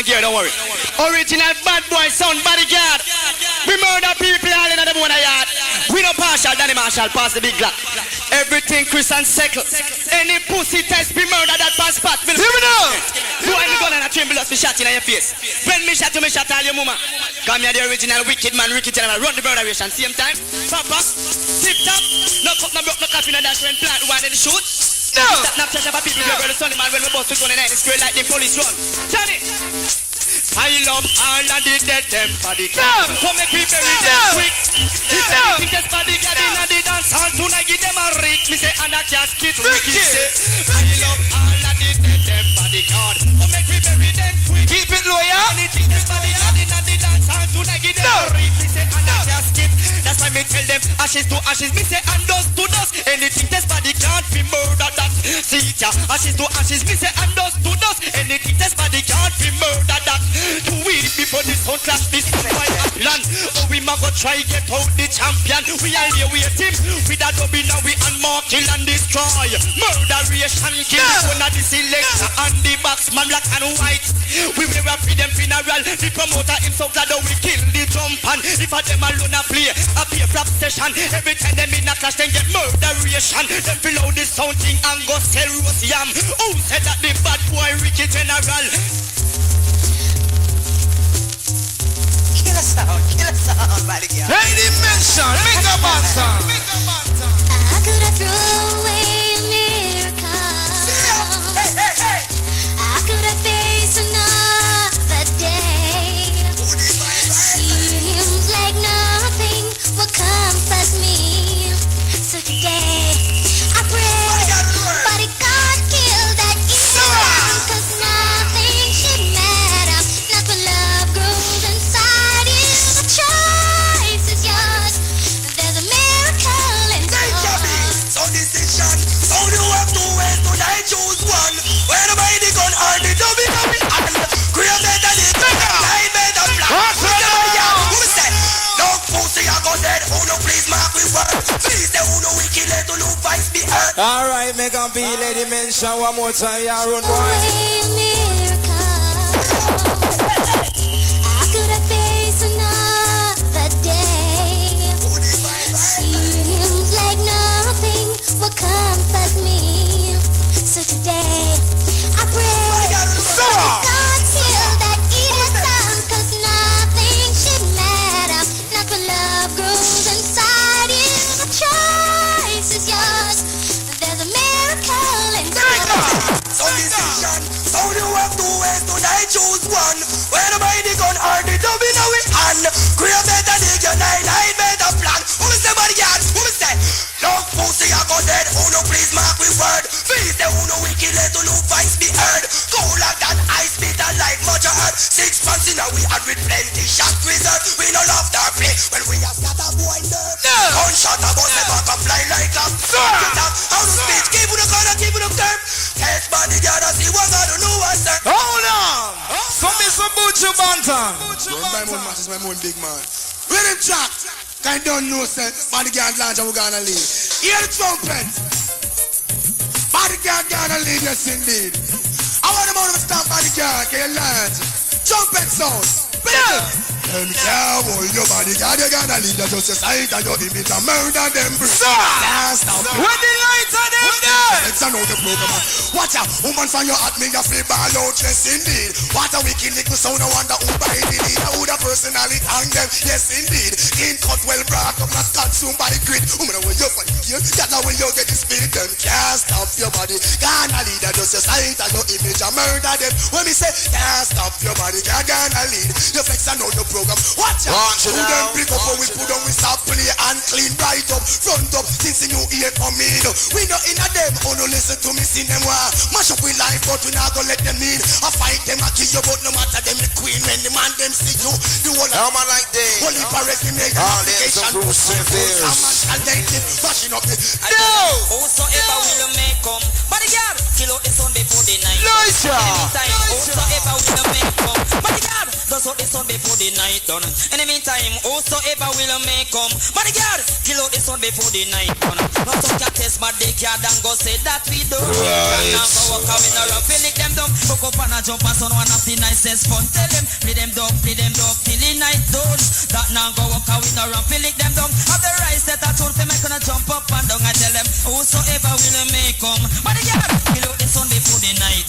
gear, don't worry. Original bad boy sound bodyguard. We murder people all in the one yard. We no partial, Danny Marshall, pass the big Glock. Everything Chris and Seckle. Any pussy test be murder that pass spot. Hear me now. Boy, me gun and a tremble us, me shot in your face. When me shot, you me shot all your mama. Come here, the original wicked man, Ricky General. Run the murderation, same time. Papa, tip top. No cut, no broke, no coffee, no dash when plant one in the shoot. No! Not pressure for people, you're the sunny man when we bust it on the night, square like the police run. Johnny! I love all of the dead them for the club. So make me bury them quick. If anything just for the club in the dance hall, tonight give them a rig. Me say, and a casket, Ricky say, I love all of the dead them for the club. So make me bury them quick. Keep it low, yeah? Anything just for the club in the dance hall, tonight give them a rig. Me say, and a casket. That's why me tell them, ashes to ashes. Me say, and dust to dust. Anything just for the club, be murder that. See ya, ashes to ashes. Me say, and dust to dust. Anything just for the club, be murder that. To win before this whole class, this is my plan. Oh, we ma go try get out the champion. We are here with him. With a double now we unmark, kill and destroy. Murderation, kill one of the selector and the boxman black and white. We will rap with them funeral. The promoter himself glad we kill the jump and if a them alone a play a pay flap session. Every time them in a clash then get murderation. Them fill out the sound thing and go sell roast yam. Who said that the bad boy Ricky General? Kill a sound, buddy. Hey, dimension, make a banter. I could have thrown away a miracle. Hey. I could have faced another day. Seems like nothing will comfort me. So today I pray, but God kill that evil. Cause nothing should matter. Not when love grows inside you. The choice is yours. There's a miracle in So decision, so you have two ways to die, choose one. Where the mighty gun or the dummy and created a little light made of black. Who say, no pussy I go dead, who no please mark with word. Please say who no wicked let to look vice the earth. Alright, make a be lady mention one more time, yeah, run boy. I could have faced another day. Seems like nothing will comfort me. So today I pray, God kill that evil sound. Cause nothing should matter. Not when love grows inside you. The choice is yours. There's a miracle in So decision, so you have two ways to die, choose one. Where the mighty gun or the dummy now we hand. Created a nigga night, I made a plan. Who is the bodyguard? Who is that? No pussy I go dead, who no please mark with word. Please the who no wicked let to look vice be heard. Cooler than ice, bitter like much earth. 6 months in a we had with plenty shot reserve. We no love our play when we have got a boy nerve. Gunshot about the back and fly like a how to speech, keep with the gun and keep with the term. Test bodyguard and see what I don't know what's there. Hold on! Some is some butcher bantam. My moon man is my moon big man. Rhythm track. I don't know say bodyguard launch and we're gonna leave. Hear the trumpet. Bodyguard gonna leave, yes indeed. I want them out of a stamp bodyguard, can you launch? Trumpet sound. Them can't hold your bodyguard, you gonna leave you just a sight and your image and murder them. When the lights are them there. Let's know the program. Watch out, woman from your heart, me a flip ball out, yes indeed. What a wicked little sound, I wonder who by the lead. Who the personality hang them, yes indeed. In cut well brought up, not consumed by the grid. Woman, when you find you, that's how when you get the spirit. Them can't stop your body, gonna lead you just a sight and your image and murder them. When me say, can't stop your body, gonna lead. You flex and know the program. Watch out, who them pick up when we put on, we stop play and clean right up, front up, since you hear from me. We not in a them, who no listen to me, see them war. Mash up with life, but we not gonna let them in. I fight them, I kill you, but no matter them the queen. When the man them see you, the whole of them like them. Only for recognition, application, flashing up the no! Whosoever will make come, but the girl, kill out the sun before the night. Anytime, whosoever will make come, but the girl, does bust out the sun before the night done. In the meantime, whosoever will make come. But the girl, kill out the sun before the night done. Not to get test, but they can't and go say that we do. Right. Now go walk out in a rough, feel it them dumb. Hook up and a jump and son one of the nicest fun. Tell them, play them dog till the night done. That now go walk out in a rough, feel it them dumb. Have the right set a tune for me gonna jump up and down. I tell them, whosoever will make come. But the girl, kill out